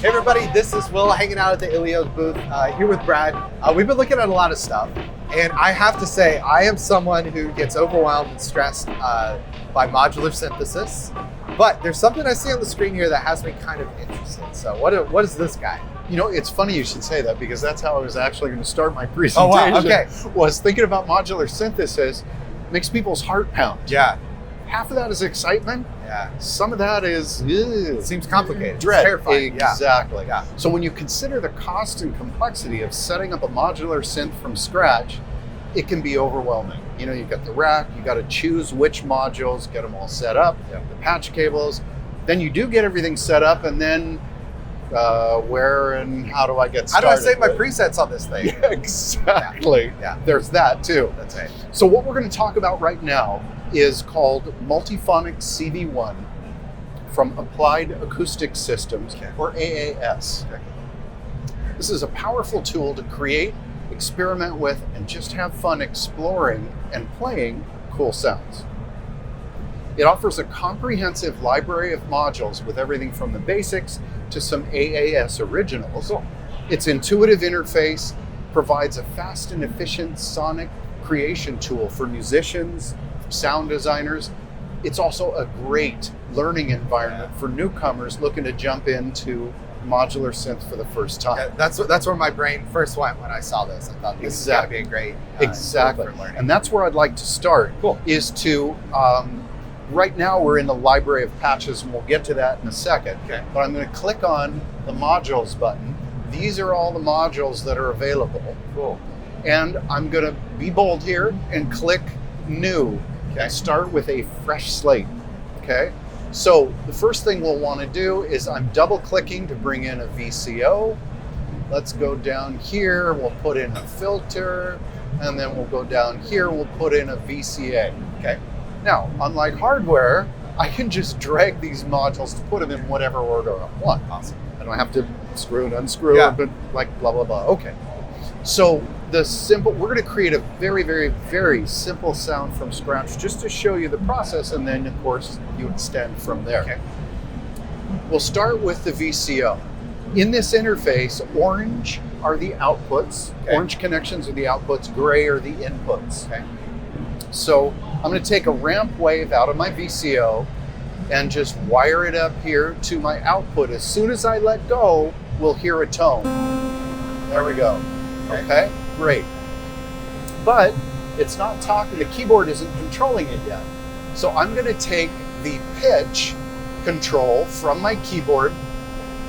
Hey everybody, this is Will hanging out at the ILIO booth here with Brad. We've been looking at a lot of stuff, and I have to say I am someone who gets overwhelmed and stressed by modular synthesis, but there's something I see on the screen here that has me kind of interested. So what is this guy? You know, it's funny you should say that because that's how I was actually going to start my presentation. Oh wow, okay. Was thinking about modular synthesis makes people's heart pound. Yeah. Half of that is excitement. Yeah. Some of that is It seems complicated. dread. It's terrifying. Exactly. Yeah. So when you consider the cost and complexity of setting up a modular synth from scratch, it can be overwhelming. You know, you got the rack, you got to choose which modules, get them all set up, the patch cables. Then you do get everything set up, and then where and how do I get started? How do I save my presets on this thing? Yeah, exactly. Yeah. There's that too. That's right. So what we're going to talk about right now is called Multiphonic CV-1 from Applied Acoustic Systems, or AAS. Okay. This is a powerful tool to create, experiment with, and just have fun exploring and playing cool sounds. It offers a comprehensive library of modules with everything from the basics to some AAS originals. Cool. Its intuitive interface provides a fast and efficient sonic creation tool for musicians, sound designers. It's also a great learning environment for newcomers looking to jump into modular synth for the first time. Yeah, that's where my brain first went when I saw this. I thought this is going to be a great exactly. tool for learning. And that's where I'd like to start. Cool. Is to right now we're in the library of patches, and we'll get to that in a second. Okay. But I'm going to click on the modules button. These are all the modules that are available. Cool. And I'm going to be bold here and click new. Okay. And start with a fresh slate. Okay. So the first thing we'll want to do is I'm double clicking to bring in a VCO. Let's go down here. We'll put in a filter, and then we'll go down here. We'll put in a VCA. Okay. Now, unlike hardware, I can just drag these modules to put them in whatever order I want. Awesome. I don't have to screw and unscrew, but like blah, blah, blah. Okay. So we're going to create a very, very, very simple sound from scratch just to show you the process, and then of course you extend from there. Okay. We'll start with the VCO. In this interface, orange are the outputs. Okay. Orange connections are the outputs, gray are the inputs. Okay. So I'm going to take a ramp wave out of my VCO and just wire it up here to my output. As soon as I let go, we'll hear a tone. There we go. Okay, great. But it's not talking, the keyboard isn't controlling it yet. So I'm going to take the pitch control from my keyboard,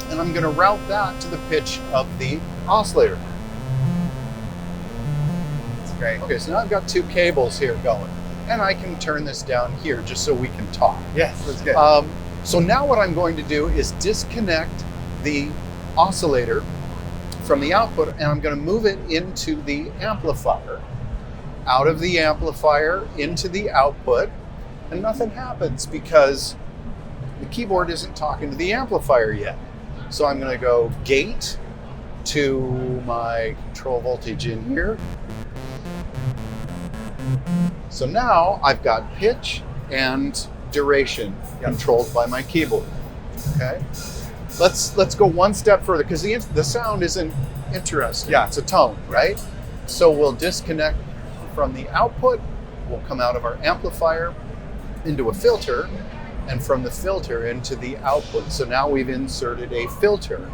and I'm going to route that to the pitch of the oscillator. That's great. Okay, so now I've got two cables here going, and I can turn this down here just so we can talk. Yes, that's good. So now what I'm going to do is disconnect the oscillator from the output, and I'm going to move it into the amplifier. Out of the amplifier into the output, and nothing happens because the keyboard isn't talking to the amplifier yet. So I'm going to go gate to my control voltage in here. So now I've got pitch and duration controlled by my keyboard. Okay. Let's go one step further because the sound isn't interesting. Yeah. It's a tone, right? So we'll disconnect from the output. We'll come out of our amplifier into a filter, and from the filter into the output. So now we've inserted a filter.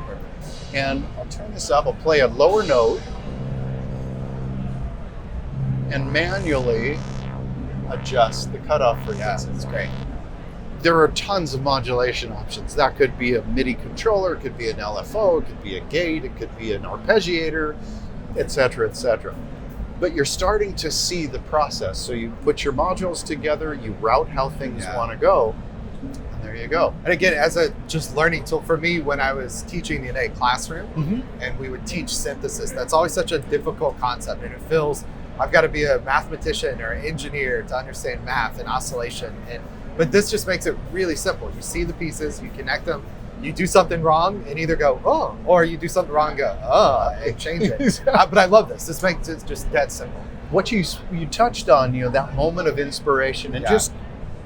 And I'll turn this up. I'll play a lower note and manually adjust the cutoff frequency. Yeah, that's great. There are tons of modulation options. That could be a MIDI controller, it could be an LFO, it could be a gate, it could be an arpeggiator, etc., etc. But you're starting to see the process. So you put your modules together, you route how things want to go, and there you go. And again, as a just learning tool for me, when I was teaching in a classroom and we would teach synthesis, that's always such a difficult concept, and it feels I've got to be a mathematician or an engineer to understand math and oscillation. But this just makes it really simple. You see the pieces, you connect them, you do something wrong and either go, oh, or you do something wrong and go, oh, and change it. But I love this. This makes it just that simple. What you touched on, that moment of inspiration and just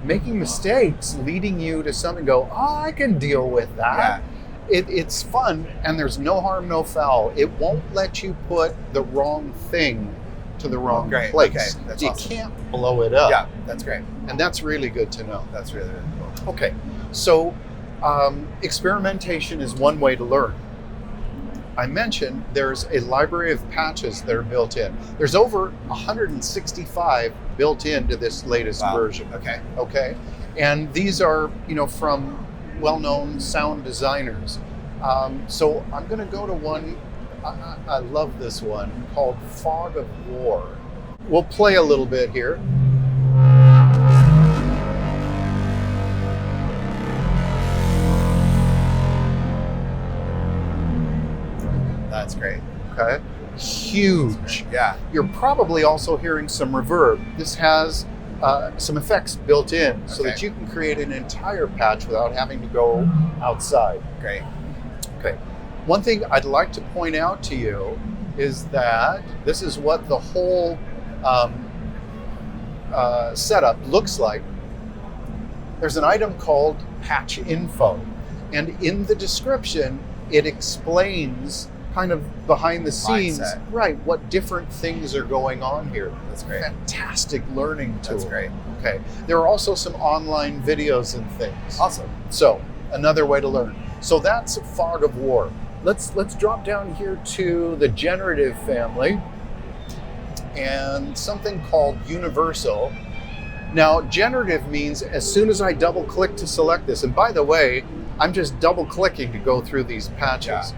making mistakes leading you to something, go, oh, I can deal with that. it's fun, and there's no harm, no foul. It won't let you put the wrong thing to the wrong place. Okay. That's you awesome. can't blow it up. Yeah, that's great. And that's really good to know. That's really, really cool. Okay, so experimentation is one way to learn. I mentioned there's a library of patches that are built in. There's over 165 built into this latest version. Okay, and these are, from well-known sound designers. So I'm going to go to one. I love this one called Fog of War. We'll play a little bit here. That's great. Okay. Huge. Yeah. You're probably also hearing some reverb. This has some effects built in so that you can create an entire patch without having to go outside. Great. Okay. One thing I'd like to point out to you is that this is what the whole setup looks like. There's an item called patch info, and in the description it explains kind of behind the scenes, right, what different things are going on here. That's great. Fantastic learning tool. That's great. Okay. There are also some online videos and things. Awesome. So another way to learn. So that's Fog of War. Let's drop down here to the generative family and something called universal. Now, generative means as soon as I double click to select this, and by the way, I'm just double clicking to go through these patches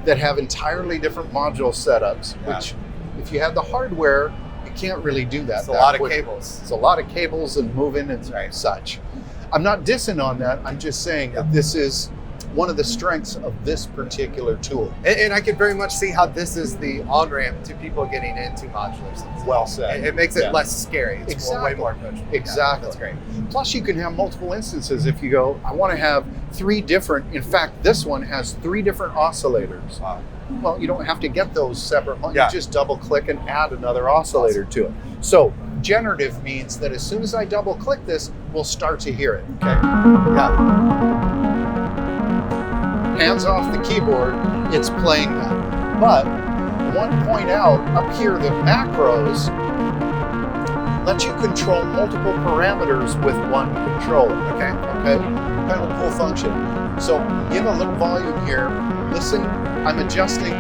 that have entirely different module setups, which if you have the hardware, you can't really do that. It's a lot of cables. It's a lot of cables and moving and such. I'm not dissing on that. I'm just saying that this is one of the strengths of this particular tool. And I can very much see how this is the on-ramp to people getting into modular synths. Well said. It makes it less scary. It's way more approachable. Exactly. That's great. Plus you can have multiple instances if you go, I want to have 3 different, in fact, this one has 3 different oscillators. Wow. Well, you don't have to get those separate. You just double click and add another oscillator to it. So generative means that as soon as I double click this, we'll start to hear it. Okay. Yeah. Hands off the keyboard, it's playing that. But one point out, up here, the macros let you control multiple parameters with one controller. Okay. Kind of a cool function. So give a little volume here. Listen, I'm adjusting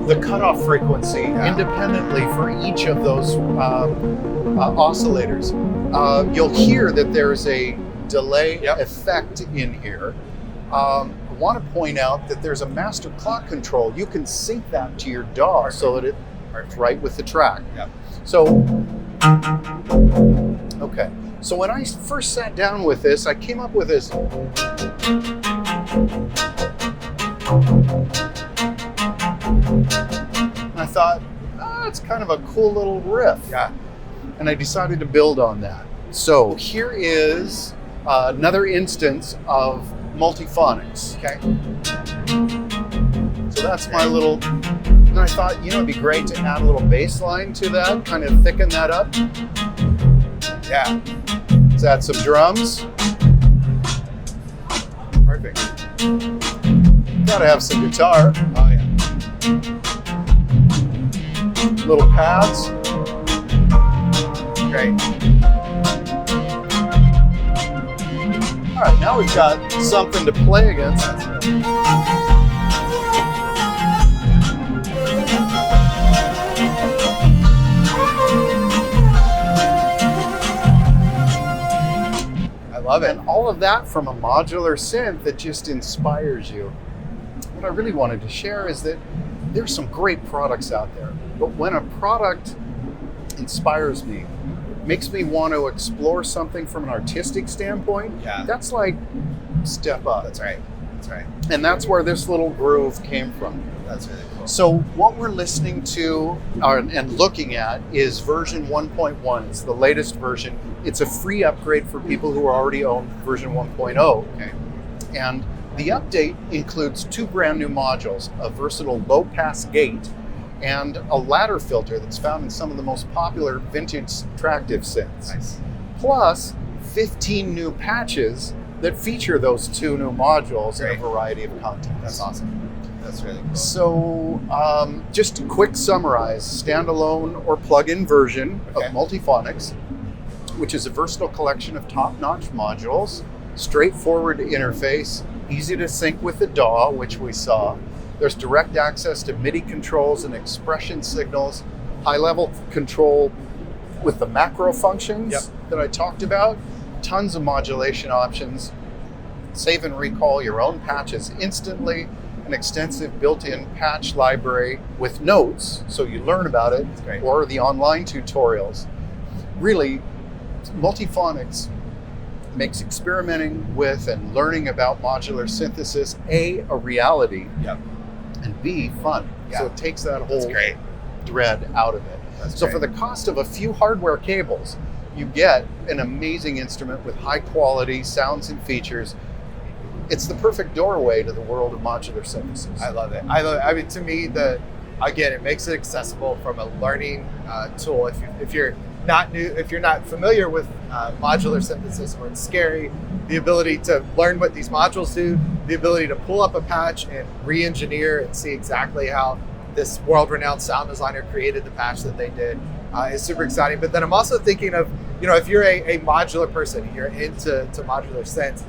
the cutoff frequency independently for each of those oscillators. You'll hear that there's a delay effect in here. I want to point out that there's a master clock control. You can sync that to your DAW so that it's right with the track. So, okay. So when I first sat down with this, I came up with this. I thought, it's kind of a cool little riff. And I decided to build on that. So here is another instance of multiphonics. Okay. So that's my little, and I thought, it'd be great to add a little bass line to that, kind of thicken that up. Let's add some drums. Perfect. Gotta have some guitar. Oh yeah. Little pads. Great. All right, now we've got something to play against. I love it. And all of that from a modular synth that just inspires you. What I really wanted to share is that there's some great products out there, but when a product inspires me, makes me want to explore something from an artistic standpoint, that's like step up. That's right. That's right. And that's where this little groove came from. That's really cool. So what we're listening to and looking at is version 1.1. It's the latest version. It's a free upgrade for people who already own version 1.0. Okay. And the update includes 2 brand new modules, a versatile low pass gate and a ladder filter that's found in some of the most popular vintage Tractive synths. Nice. Plus 15 new patches that feature those 2 new modules in Great. a variety of contexts. That's awesome. That's really cool. So just to quick summarize, standalone or plug-in version Okay. of Multiphonics, which is a versatile collection of top-notch modules, straightforward interface, easy to sync with the DAW, which we saw. There's direct access to MIDI controls and expression signals, high-level control with the macro functions Yep. that I talked about, tons of modulation options, save and recall your own patches instantly, an extensive built-in patch library with notes, so you learn about it, great. or the online tutorials. Really, Multiphonics makes experimenting with and learning about modular synthesis, A, a reality, Yep. and B, fun. Yeah. So it takes that That's whole great. dread out of it. That's So great. for the cost of a few hardware cables, you get an amazing instrument with high quality sounds and features. It's the perfect doorway to the world of modular synthesis. I love it. I mean, to me, again, it makes it accessible from a learning tool. If you're not familiar with modular synthesis, or it's scary, the ability to learn what these modules do, the ability to pull up a patch and re-engineer and see exactly how this world-renowned sound designer created the patch that they did is super exciting. But then I'm also thinking of, if you're a modular person, you're into modular synths,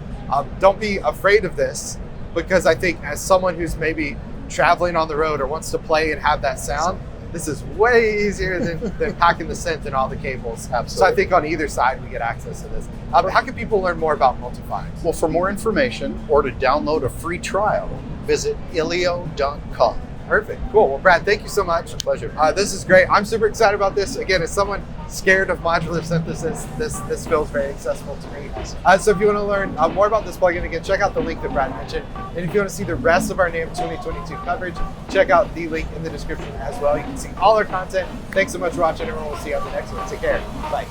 don't be afraid of this, because I think as someone who's maybe traveling on the road or wants to play and have that sound, this is way easier than packing the synth and all the cables. Absolutely. So I think on either side we get access to this. How can people learn more about Multiphonics? Well, for more information or to download a free trial, visit ILIO.com. Perfect. Cool. Well, Brad, thank you so much. Pleasure. This is great. I'm super excited about this. Again, as someone scared of modular synthesis, this feels very accessible to me. So if you want to learn more about this plugin, again, check out the link that Brad mentioned. And if you want to see the rest of our NAMM 2022 coverage, check out the link in the description as well. You can see all our content. Thanks so much for watching, everyone. We'll see you on the next one. Take care. Bye.